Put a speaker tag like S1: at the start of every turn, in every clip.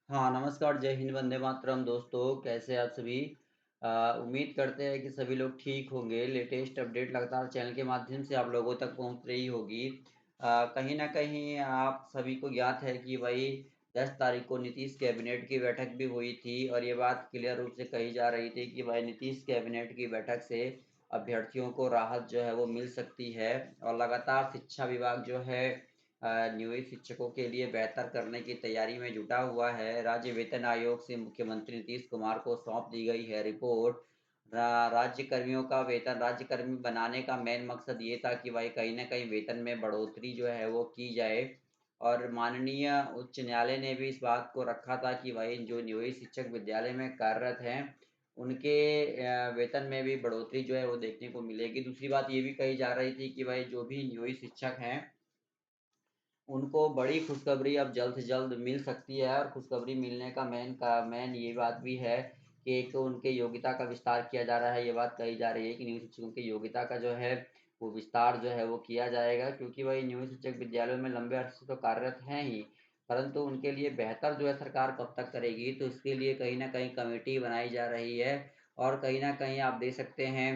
S1: हाँ, नमस्कार, जय हिंद, वंदे मातरम दोस्तों, कैसे आप सभी? उम्मीद करते हैं कि सभी लोग ठीक होंगे। लेटेस्ट अपडेट लगातार चैनल के माध्यम से आप लोगों तक पहुँच रही होगी। कहीं न कहीं आप सभी को ज्ञात है कि भई 10 तारीख को नीतीश कैबिनेट की बैठक भी हुई थी और ये बात क्लियर रूप से कही जा रही थी कि भाई नीतीश कैबिनेट की बैठक से अभ्यर्थियों को राहत जो है वो मिल सकती है और लगातार शिक्षा विभाग जो है नियोजित शिक्षकों के लिए बेहतर करने की तैयारी में जुटा हुआ है। राज्य वेतन आयोग से मुख्यमंत्री नीतीश कुमार को सौंप दी गई है रिपोर्ट। राज्य कर्मियों का वेतन राज्य कर्मी बनाने का मेन मकसद ये था कि भाई कहीं न कहीं वेतन में बढ़ोतरी जो है वो की जाए और माननीय उच्च न्यायालय ने भी इस बात को रखा था कि भाई जो नियोजित शिक्षक विद्यालय में कार्यरत हैं, उनके वेतन में भी बढ़ोतरी जो है वो देखने को मिलेगी। दूसरी बात ये भी कही जा रही थी कि भाई जो भी नियोजित शिक्षक हैं, उनको बड़ी खुशखबरी अब जल्द से जल्द मिल सकती है और खुशखबरी मिलने का मेन ये बात भी है कि एक तो उनके योग्यता का विस्तार किया जा रहा है। ये बात कही जा रही है कि नियोजित शिक्षकों की योग्यता का जो है वो विस्तार जो है वो किया जाएगा क्योंकि वही नियोजित शिक्षक विद्यालयों में लंबे अरसे से तो कार्यरत हैं ही, परंतु उनके लिए बेहतर जो है सरकार कब तक करेगी, तो इसके लिए कहीं न कहीं कमेटी बनाई जा रही है और कहीं न कहीं आप देख सकते हैं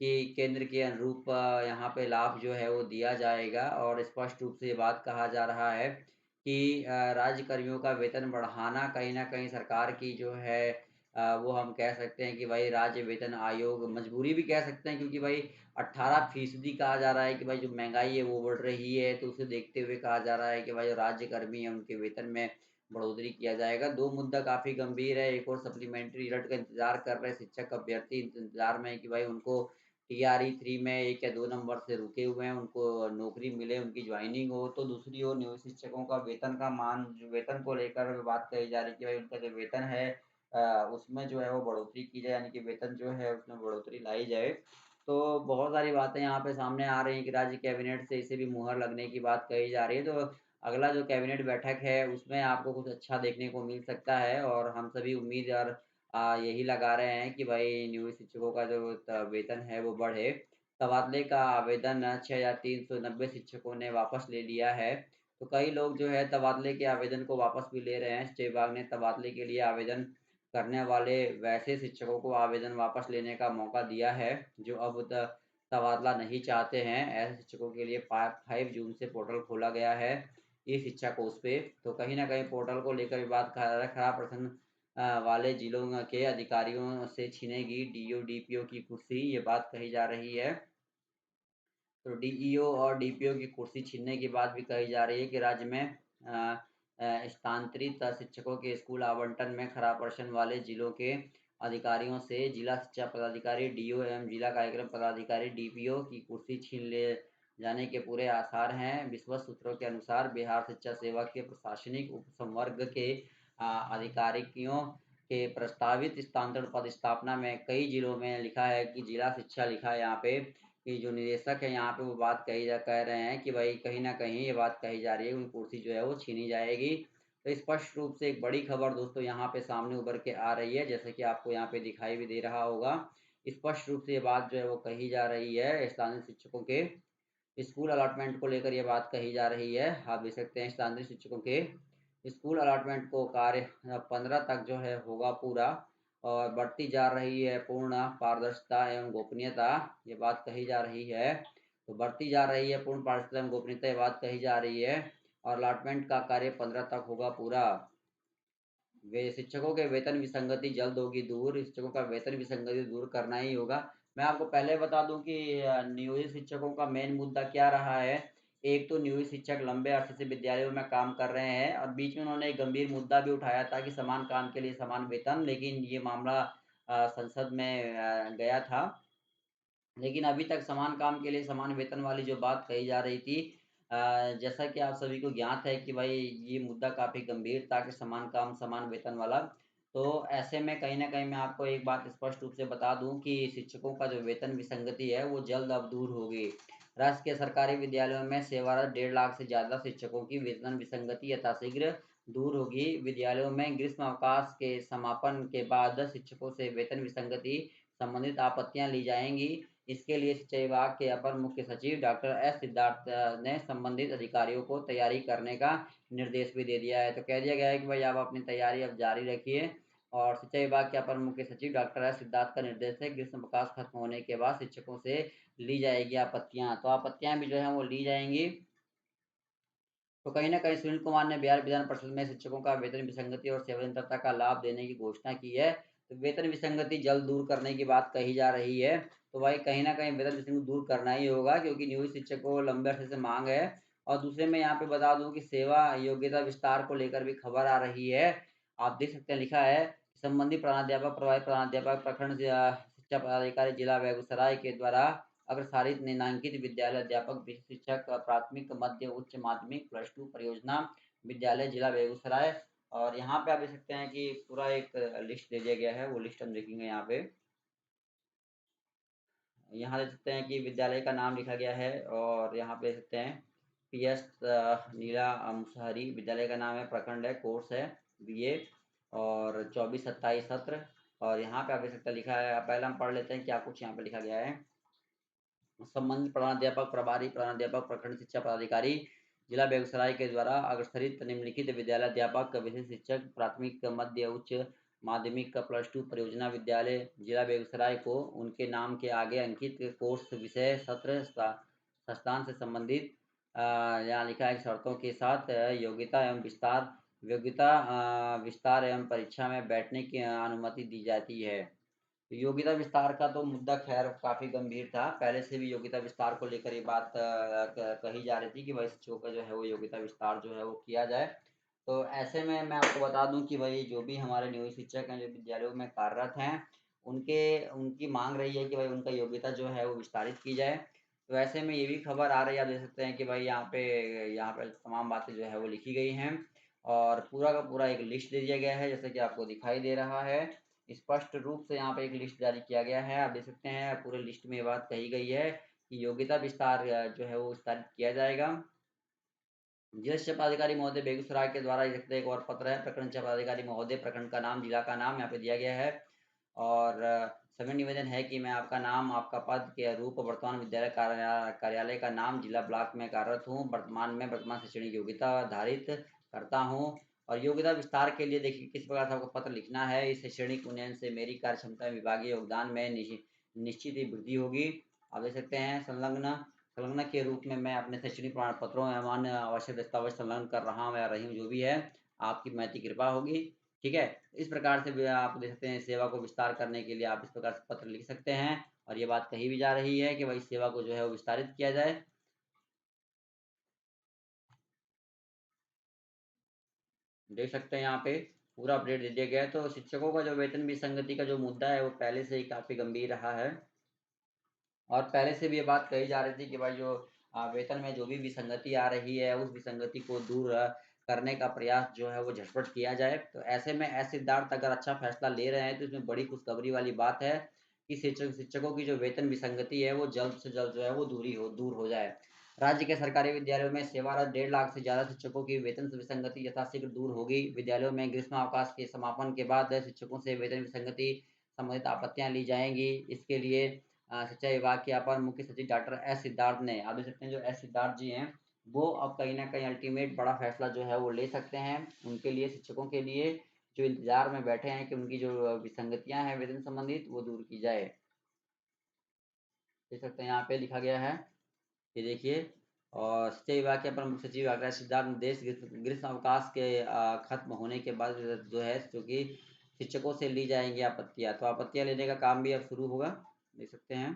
S1: कि केंद्र के अनुरूप यहाँ पे लाभ जो है वो दिया जाएगा और स्पष्ट रूप से ये बात कहा जा रहा है कि राज्य कर्मियों का वेतन बढ़ाना कहीं न कहीं सरकार की जो है वो हम कह सकते हैं कि भाई राज्य वेतन आयोग मजबूरी भी कह सकते हैं क्योंकि भाई 18% कहा जा रहा है कि भाई जो महँगाई है वो बढ़ रही है, तो उसे देखते हुए कहा जा रहा है कि भाई जो राज्य कर्मी हैं उनके वेतन में बढ़ोतरी किया जाएगा। 2 मुद्दा काफ़ी गंभीर है, एक और सप्लीमेंट्री रिजल्ट का इंतज़ार कर रहे शिक्षक अभ्यर्थी इंतज़ार में है कि भाई उनको टीआरई 3 में 1 या 2 नंबर से रुके हुए हैं, उनको नौकरी मिले, उनकी जॉइनिंग हो, तो दूसरी ओर नियोजित शिक्षकों का वेतन का मान जो वेतन को लेकर बात कही जा रही है कि भाई उनका जो वेतन है उसमें जो है वो बढ़ोतरी की जाए, यानी कि वेतन जो है उसमें बढ़ोतरी लाई जाए। तो बहुत सारी बातें यहाँ पे सामने आ रही हैं कि राज्य कैबिनेट से इसे भी मुहर लगने की बात कही जा रही है, तो अगला जो कैबिनेट बैठक है, उसमें आपको कुछ अच्छा देखने को मिल सकता है और हम सभी उम्मीद और यही लगा रहे हैं कि भाई नियोजित शिक्षकों का जो वेतन है वो बढ़े। तबादले का आवेदन 6390 शिक्षकों ने वापस ले लिया है। तो कई लोग जो है तबादले के आवेदन को वापस भी ले रहे हैं। शिक्षा विभाग ने तबादले के लिए आवेदन करने वाले वैसे शिक्षकों को आवेदन वापस लेने का मौका दिया है, जो अब तबादला नहीं चाहते हैं। ऐसे शिक्षकों के लिए 5 जून से पोर्टल खोला गया है, ई-शिक्षा कोष पे। तो कहीं न कहीं पोर्टल को लेकर विवाद खड़ा प्रश्न वाले जिलों के अधिकारियों से छीनेगी डीओ, डीपीओ की कुर्सी, ये बात कही जा रही है। तो डीईओ और डीपीओ की कुर्सी छीनने की बात भी कही जा रही है कि राज्य में स्थानांतरित शिक्षकों के स्कूल आवंटन में खराब प्रदर्शन वाले जिलों के अधिकारियों से जिला शिक्षा पदाधिकारी डीओ एवं जिला कार्यक्रम पदाधिकारी डीपीओ की कुर्सी छीन ले जाने के पूरे आसार हैं। विश्वस्त सूत्रों के अनुसार बिहार शिक्षा सेवा के प्रशासनिक उपसंवर्ग के अधिकारियों के प्रस्तावित स्थानांतरण पद स्थापना में कई जिलों में लिखा है कि जिला शिक्षा लिखा है यहाँ पे कि जो निदेशक है यहाँ पे वो बात कह रहे हैं कि भाई कहीं न कहीं ये बात कही जा रही है उनकी कुर्सी जो है वो छीनी जाएगी। तो स्पष्ट रूप से एक बड़ी खबर दोस्तों यहाँ पे सामने उभर के आ रही है, जैसे कि आपको यहाँ पे दिखाई भी दे रहा होगा। स्पष्ट रूप से ये बात जो है वो कही जा रही है स्थानीय शिक्षकों के स्कूल अलॉटमेंट को लेकर ये बात कही जा रही है। आप देख सकते हैं स्थानीय शिक्षकों के स्कूल अलॉटमेंट को कार्य 15 तक जो है होगा पूरा और बढ़ती जा रही है पूर्ण पारदर्शिता एवं गोपनीयता, ये बात कही जा रही है। तो बढ़ती जा रही है पूर्ण पारदर्शिता एवं गोपनीयता, ये बात कही जा रही है और अलॉटमेंट का कार्य 15 तक होगा पूरा। वे शिक्षकों के वेतन विसंगति जल्द होगी दूर, शिक्षकों का वेतन विसंगति दूर करना ही होगा। मैं आपको पहले बता दूँ कि नियोजित शिक्षकों का मेन मुद्दा क्या रहा है। एक तो नियोजित शिक्षक लंबे अरसे से विद्यालयों में काम कर रहे हैं और बीच में उन्होंने एक गंभीर मुद्दा भी उठाया था कि समान काम के लिए समान वेतन, लेकिन ये मामला संसद में गया था। लेकिन अभी तक समान काम के लिए समान वेतन वाली जो बात कही जा रही थी जैसा कि आप सभी को ज्ञात है कि भाई ये मुद्दा काफ़ी गंभीर था कि समान काम समान वेतन वाला। तो ऐसे में कहीं न कहीं मैं आपको एक बात स्पष्ट रूप से बता दूँ कि शिक्षकों का जो वेतन विसंगति है वो जल्द अब दूर होगी। राज्य के सरकारी विद्यालयों में सेवारत 1.5 लाख से ज़्यादा शिक्षकों की वेतन विसंगति यथाशीघ्र दूर होगी। विद्यालयों में ग्रीष्म अवकाश के समापन के बाद शिक्षकों से वेतन विसंगति संबंधित आपत्तियाँ ली जाएँगी। इसके लिए शिक्षा विभाग के अपर मुख्य सचिव डॉक्टर एस सिद्धार्थ ने संबंधित अधिकारियों को तैयारी करने का निर्देश भी दे दिया है। तो कह दिया गया है कि भाई आप अपनी तैयारी अब जारी रखिए। और शिक्षा विभाग के अपर मुख्य सचिव डॉक्टर एस सिद्धार्थ का निर्देश है, ग्रीष्म अवकाश खत्म होने के बाद शिक्षकों से ली जाएगी आपत्तियां, तो आपत्तियां भी जो है वो ली जाएंगी। तो कहीं न कहीं सुनील कुमार ने बिहार विधान परिषद में शिक्षकों का वेतन विसंगति और सेवानिरंतरता का लाभ देने की घोषणा की है। तो वेतन विसंगति जल्द दूर करने की बात कही जा रही है। तो भाई कहीं न कहीं वेतन विसंगति दूर करना ही होगा, क्योंकि नियोजित शिक्षकों को लंबे अरसे से मांग है। और दूसरे में यहाँ पे बता दूं कि सेवा योग्यता विस्तार को लेकर भी खबर आ रही है। आप देख सकते हैं, लिखा है संबंधित प्रधानाध्यापक, प्रभारी प्रधानाध्यापक, प्रखंड शिक्षा पदाधिकारी जिला बेगूसराय के द्वारा अग्रसारित निम्नांकित विद्यालय अध्यापक, विशिष्ट शिक्षक, प्राथमिक, मध्य, उच्च माध्यमिक, +2 परियोजना विद्यालय जिला बेगूसराय। और यहाँ पे आप देख सकते हैं कि पूरा एक लिस्ट दे दिया गया है, वो लिस्ट हम देखेंगे यहाँ पे। यहाँ देख सकते हैं कि विद्यालय का नाम लिखा गया है, और यहाँ पे देख सकते हैं PS नीला मुसहरी विद्यालय का नाम है, प्रखंड है, कोर्स है BA, और 24-27 सत्र। और यहाँ पे आप देख सकते हैं लिखा है, पहले हम पढ़ लेते हैं क्या कुछ यहाँ पे लिखा गया है। संबंधित प्रधानाध्यापक, प्रभारी प्रधानाध्यापक, प्रखंड शिक्षा पदाधिकारी जिला बेगूसराय के द्वारा अग्रसरित निम्नलिखित विद्यालय अध्यापक, विशिष्ट शिक्षक, प्राथमिक, मध्य, उच्च माध्यमिक का +2 परियोजना विद्यालय जिला बेगूसराय को उनके नाम के आगे अंकित कोर्स, विषय, सत्र, संस्थान से संबंधित यहाँ लिखा है शर्तों के साथ योग्यता विस्तार एवं परीक्षा में बैठने की अनुमति दी जाती है। तो योग्यता विस्तार का तो मुद्दा खैर काफ़ी गंभीर था, पहले से भी योग्यता विस्तार को लेकर ये बात कही जा रही थी कि भाई शिक्षकों का जो है वो योग्यता विस्तार जो है वो किया जाए। तो ऐसे में मैं आपको बता दूं कि भाई जो भी हमारे नियोजित शिक्षक हैं, जो विद्यालयों में कार्यरत हैं, उनके उनकी मांग रही है कि भाई उनका योग्यता जो है वो विस्तारित की जाए। तो ऐसे में ये भी खबर आ रही है, आप देख सकते हैं कि भाई यहाँ पे तमाम बातें जो है वो लिखी गई हैं, और पूरा का पूरा एक लिस्ट दे दिया गया है, जैसे कि आपको दिखाई दे रहा है। स्पष्ट रूप से यहाँ पे एक लिस्ट जारी किया गया है, आप देख सकते हैं पूरे लिस्ट में ये बात कही गई है कि योग्यता विस्तार जो है वो विस्तारित किया जाएगा। जिला शिक्षा पदाधिकारी महोदय बेगूसराय के द्वारा ये एक और पत्र है, प्रखंड शिक्षा पदाधिकारी महोदय, प्रखंड का नाम, जिला का नाम यहाँ पे दिया गया है। और समय निवेदन है कि मैं आपका नाम, आपका पद के रूप, वर्तमान विद्यालय कार्यालय का नाम, जिला ब्लॉक में कार्यरत हूँ, वर्तमान शैक्षणिक योग्यता धारित करता हूँ। और योग्यता विस्तार के लिए देखिए किस प्रकार से आपको पत्र लिखना है। इस शैक्षणिक उन्नयन से मेरी कार्य क्षमता विभागीय योगदान में निश्चित ही वृद्धि होगी। आप देख सकते हैं संलग्न के रूप में मैं अपने शैक्षणिक प्रमाण पत्रों एवं अन्य आवश्यक दस्तावेज संलग्न कर रहा हूँ या रही हूँ, जो भी है आपकी महती कृपा होगी। ठीक है, इस प्रकार से भी आप देख सकते हैं सेवा को विस्तार करने के लिए आप इस प्रकार से पत्र लिख सकते हैं, और ये बात कही भी जा रही है कि भाई सेवा को जो है वो विस्तारित किया जाए। देख सकते हैं यहाँ पे पूरा अपडेट दे दिया गया है। तो शिक्षकों का जो वेतन विसंगति का जो मुद्दा है वो पहले से ही काफी गंभीर रहा है, और पहले से भी ये बात कही जा रही थी कि भाई जो वेतन में जो भी विसंगति आ रही है, उस विसंगति को दूर करने का प्रयास जो है वो झटपट किया जाए। तो ऐसे में एस सिद्धार्थ अगर अच्छा फैसला ले रहे हैं तो इसमें बड़ी खुशखबरी वाली बात है कि शिक्षकों की जो वेतन विसंगति है वो जल्द से जल्द जो है वो दूर हो जाए। राज्य के सरकारी विद्यालयों में सेवारत 1.5 लाख से ज्यादा शिक्षकों की वेतन विसंगति यथाशीघ्र दूर होगी। विद्यालयों में ग्रीष्मावकाश के समापन के बाद शिक्षकों से वेतन विसंगति संबंधित आपत्तियां ली जाएंगी। इसके लिए शिक्षा विभाग के अपर मुख्य सचिव डॉक्टर एस सिद्धार्थ ने, आप देख सकते हैं जो एस सिद्धार्थ जी हैं, वो अब कहीं ना कहीं अल्टीमेट बड़ा फैसला जो है वो ले सकते हैं। उनके लिए, शिक्षकों के लिए जो इंतजार में बैठे हैं कि उनकी जो विसंगतियां हैं वेतन संबंधित वो दूर की जाए। देख सकते हैं यहाँ पे लिखा गया है, ये देखिए। और शिक्षा विभाग के अपर मुख्य सचिव डॉक्टर सिद्धार्थ निर्देश ग्रीष्म अवकाश के खत्म होने के बाद जो है जो कि शिक्षकों से ली जाएंगी आपत्तियां, तो आपत्तियां लेने का काम भी अब शुरू होगा। देख सकते हैं।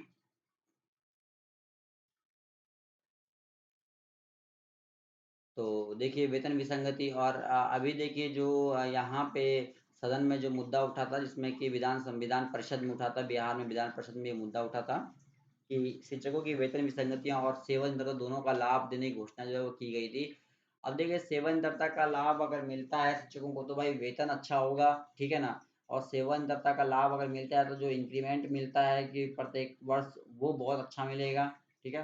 S1: तो देखिए वेतन विसंगति, और अभी देखिए जो यहाँ पे सदन में जो मुद्दा उठा था, जिसमें कि संविधान परिषद में उठा था, बिहार में विधान परिषद में ये मुद्दा उठा था कि शिक्षकों की वेतन विसंगतियां और सेवानिरंतरता दोनों का लाभ देने की घोषणा जो है वो की गई थी। अब देखिए सेवानिरंतरता का लाभ अगर मिलता है शिक्षकों को तो भाई वेतन अच्छा होगा, ठीक है ना। और सेवानिरंतरता का लाभ अगर मिलता है तो जो इंक्रीमेंट मिलता है कि प्रत्येक वर्ष, वो बहुत अच्छा मिलेगा। ठीक है,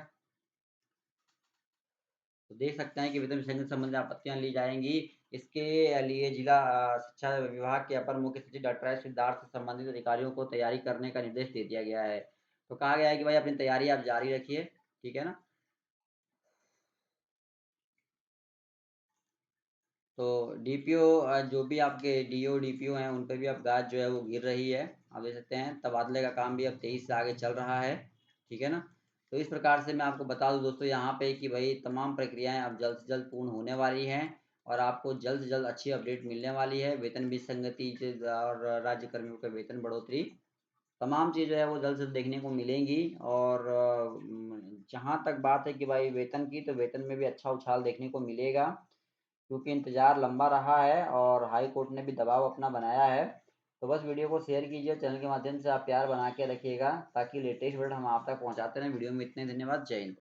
S1: तो देख सकते हैं कि वेतन विसंगति संबंधी आपत्तियां ली जाएंगी। इसके लिए जिला शिक्षा विभाग के अपर मुख्य सचिव डॉक्टर एस सिद्धार्थ से संबंधित अधिकारियों को तैयारी करने का निर्देश दे दिया गया है। तो कहा गया है कि भाई अपनी तैयारी आप जारी रखिए, ठीक है ना। तो डीपीओ, जो भी आपके डीओ डीपीओ हैं उन पे भी अब गाज जो है वो गिर रही है, आप देख सकते हैं। तबादले का काम भी अब 23 से आगे चल रहा है, ठीक है ना। तो इस प्रकार से मैं आपको बता दूं दोस्तों यहाँ पे कि भाई तमाम प्रक्रियाएं अब जल्द से जल्द पूर्ण होने वाली हैं, और आपको जल्द से जल्द अच्छी अपडेट मिलने वाली है। वेतन विसंगति और राज्य कर्मियों का वेतन बढ़ोतरी, तमाम चीज़ जो है वो जल्द से जल्द देखने को मिलेंगी। और जहाँ तक बात है कि भाई वेतन की, तो वेतन में भी अच्छा उछाल देखने को मिलेगा, क्योंकि इंतजार लंबा रहा है और हाई कोर्ट ने भी दबाव अपना बनाया है। तो बस वीडियो को शेयर कीजिए, चैनल के माध्यम से आप प्यार बना के रखिएगा, ताकि लेटेस्ट अपडेट हम आप तक पहुंचाते रहें। वीडियो में इतने, धन्यवाद, जय हिंद।